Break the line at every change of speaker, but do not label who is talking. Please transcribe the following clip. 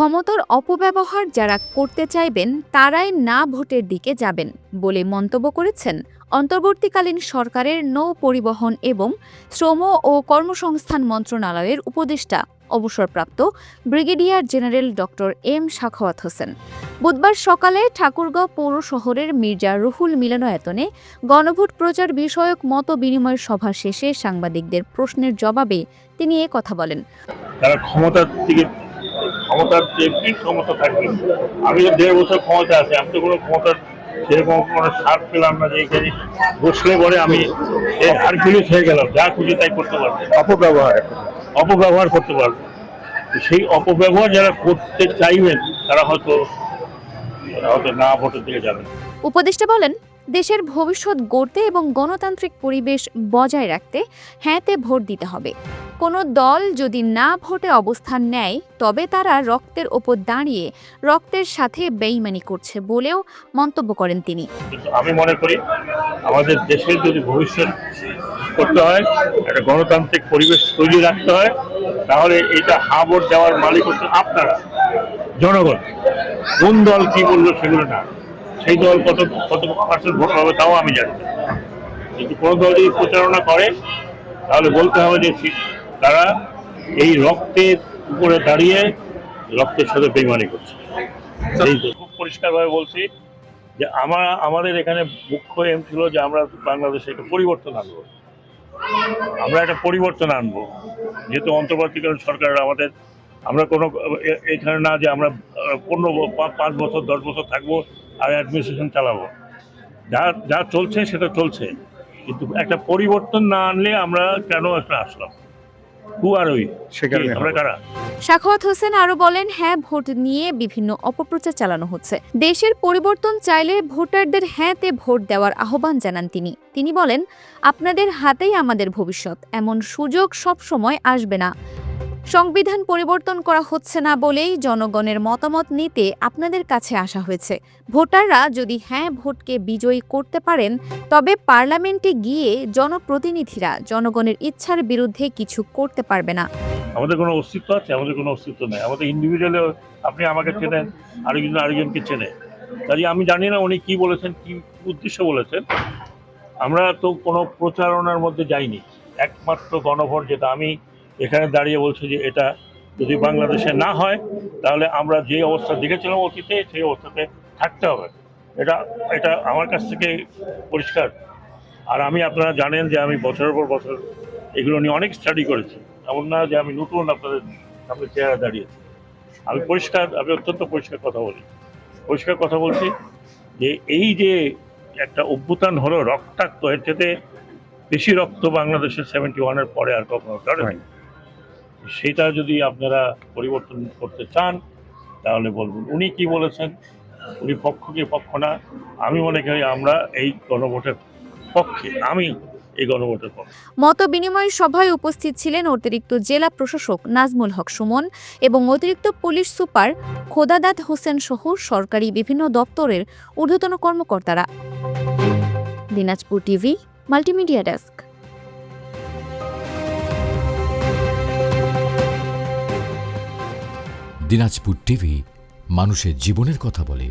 ক্ষমতার অপব্যবহার যারা করতে চাইবেন তারাই না ভোটের দিকে যাবেন বলে মন্তব্য করেছেন অন্তর্বর্তীকালীন সরকারের নৌ পরিবহন এবং শ্রম ও কর্মসংস্থান মন্ত্রণালয়ের উপদেষ্টা অবসরপ্রাপ্ত brigadier general doctor M Sakhawat Hossain. বুধবার সকালে ঠাকুরগাঁও পৌর শহরের মির্জা রুহুল মিলনায়তনে গণভোট প্রচার বিষয়ক মত বিনিময় সভা শেষে সাংবাদিকদের প্রশ্নের জবাবে তিনি এ কথা বলেন।
তারা ক্ষমতার যে কি ক্ষমতা থাকবে, আমি তো 1.5 বছর ক্ষমতা আছে, আমি তো কোনো ক্ষমতার সেরকম কোনো স্বাদ পেলাম না যে এখানে বসলে পরে আমি হারকিউলিস হয়ে গেলাম, যা খুশি তাই করতে পারবো, অপব্যবহার করতে পারবো। সেই অপব্যবহার যারা করতে চাইবেন তারা হয়তো না ভোটের দিকে যাবেন।
উপদেষ্টা বলেন, দেশের ভবিষ্যৎ গড়তে এবং গণতান্ত্রিক পরিবেশ বজায় রাখতে হ্যাঁতে ভোট দিতে হবে। কোনো দল যদি না ভোটে অবস্থান নেয় তবে তারা রক্তের ওপর দাঁড়িয়ে রক্তের সাথে বেইমানি করছে বলেও মন্তব্য করেন তিনি।
কিন্তু আমি মনে করি আমাদের দেশের যদি ভবিষ্যৎ করতে হয়, একটা গণতান্ত্রিক পরিবেশ তৈরি রাখতে হয়, তাহলে এটা হা ভোট দেওয়ার মালিক হচ্ছে আপনারা, জনগণ। কোন দল কি বললো সেগুলো না, সেই দল কত পার্সেন্ট ভোট পাবে তাও আমি জানি না। কিন্তু কোনো দল যদি প্রচারণা করে তাহলে বলতে হবে যে তারা এই রক্তের উপরে দাঁড়িয়ে রক্তের সাথে বেইমানি করছে। খুব পরিষ্কারভাবে বলছি যে আমাদের এখানে মুখ্য এম ছিল যে আমরা বাংলাদেশে একটা পরিবর্তন আনবো, যেহেতু অন্তর্বর্তীকালীন সরকার আমরা কোনো এখানে না যে আমরা 5 বছর 10 বছর থাকবো আর অ্যাডমিনিস্ট্রেশন চালাবো। যা চলছে সেটা চলছে, কিন্তু একটা পরিবর্তন না আনলে আমরা কেন একটা আসলাম?
সাখাওয়াত হোসেন আরো বলেন, হ্যাঁ ভোট নিয়ে বিভিন্ন অপপ্রচার চালানো হচ্ছে। দেশের পরিবর্তন চাইলে ভোটারদের হ্যাঁতে ভোট দেওয়ার আহ্বান জানান তিনি বলেন, আপনাদের হাতেই আমাদের ভবিষ্যৎ, এমন সুযোগ সব সময় আসবে না। সংবিধান পরিবর্তন করা হচ্ছে না বলেই জনগণের মতামত নিতে আপনাদের কাছে আসা হয়েছে। ভোটাররা যদি হ্যাঁ ভোটকে বিজয়ী করতে পারেন তবে পার্লামেন্টে গিয়ে জনপ্রতিনিধিরা জনগণের ইচ্ছার বিরুদ্ধে কিছু করতে পারবে না।
আমাদের কোনো অস্তিত্ব আছে? আমাদের কোনো অস্তিত্ব নেই। আমাদের ইন্ডিভিজুয়ালি, আপনি আমাকে চেনেন, আরেকজনকে চেনে, কাজে আমি জানি না উনি কি বলেছেন, কি উদ্দেশ্য বলেছেন। আমরা তো কোনো প্রচারণার মধ্যে যাইনি। একমাত্র গণভোট, যেটা আমি এখানে দাঁড়িয়ে বলছি যে এটা যদি বাংলাদেশে না হয় তাহলে আমরা যে অবস্থা দেখেছিলাম অতীতে সেই অবস্থাতে থাকতে হবে। এটা আমার কাছ থেকে পরিষ্কার। আর আপনারা জানেন যে আমি বছরের পর বছর এগুলো নিয়ে অনেক স্টাডি করেছি। এমন না যে আমি নতুন আপনাদের সামনে চেহারা দাঁড়িয়েছি। আমি অত্যন্ত পরিষ্কার কথা বলছি যে এই যে একটা অভ্যুত্থান হলো রক্তাক্ত, এর চেয়ে বেশি রক্ত বাংলাদেশের 71-এর পরে আর কখনো ঝরেনি। সেটা যদি আপনারা পরিবর্তন করতে চান তাহলে বলবেন। উনি কি বলেছেন, উনি পক্ষ না। আমি মনে করি আমরা এই গণভোটের পক্ষে, আমি এই গণভোটের পক্ষে।
মত বিনিময় সভায় উপস্থিত ছিলেন অতিরিক্ত জেলা প্রশাসক নাজমুল হক সুমন এবং অতিরিক্ত পুলিশ সুপার খোদাদাত হোসেন সহ সরকারি বিভিন্ন দপ্তরের ঊর্ধ্বতন কর্মকর্তারা। Dinajpur TV, multimedia desk.
Dinajpur TV, মানুষের জীবনের কথা বলে।